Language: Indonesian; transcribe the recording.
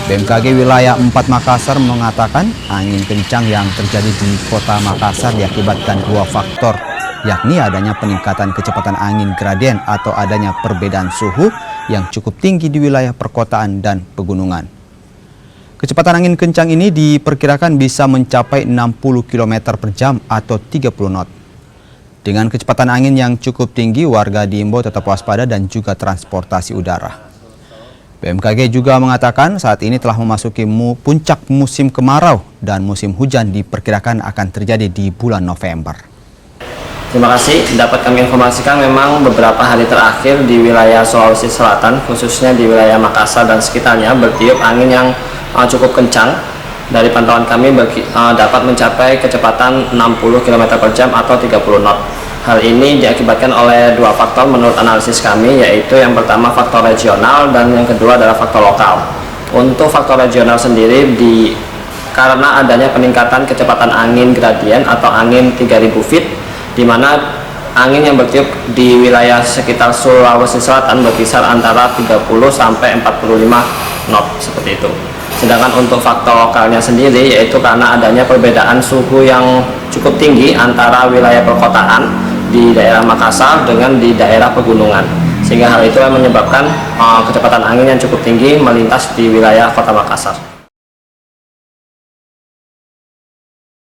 BMKG wilayah 4 Makassar mengatakan angin kencang yang terjadi di kota Makassar diakibatkan dua faktor, yakni adanya peningkatan kecepatan angin gradien atau adanya perbedaan suhu yang cukup tinggi di wilayah perkotaan dan pegunungan. Kecepatan angin kencang ini diperkirakan bisa mencapai 60 km per jam atau 30 knot. Dengan kecepatan angin yang cukup tinggi, warga diimbau tetap waspada dan juga transportasi udara. BMKG juga mengatakan saat ini telah memasuki puncak musim kemarau dan musim hujan diperkirakan akan terjadi di bulan November. Terima kasih. Dapat kami informasikan memang beberapa hari terakhir di wilayah Sulawesi Selatan, khususnya di wilayah Makassar dan sekitarnya, bertiup angin yang cukup kencang. Dari pantauan kami dapat mencapai kecepatan 60 km per jam atau 30 knot. Hal ini diakibatkan oleh dua faktor menurut analisis kami, yaitu yang pertama faktor regional dan yang kedua adalah faktor lokal. Untuk faktor regional sendiri karena adanya peningkatan kecepatan angin gradien atau angin 3000 feet, di mana angin yang bertiup di wilayah sekitar Sulawesi Selatan berkisar antara 30 sampai 45 knot seperti itu. Sedangkan untuk faktor lokalnya sendiri, yaitu karena adanya perbedaan suhu yang cukup tinggi antara wilayah perkotaan di daerah Makassar dengan di daerah pegunungan, sehingga hal itu menyebabkan kecepatan angin yang cukup tinggi melintas di wilayah kota Makassar.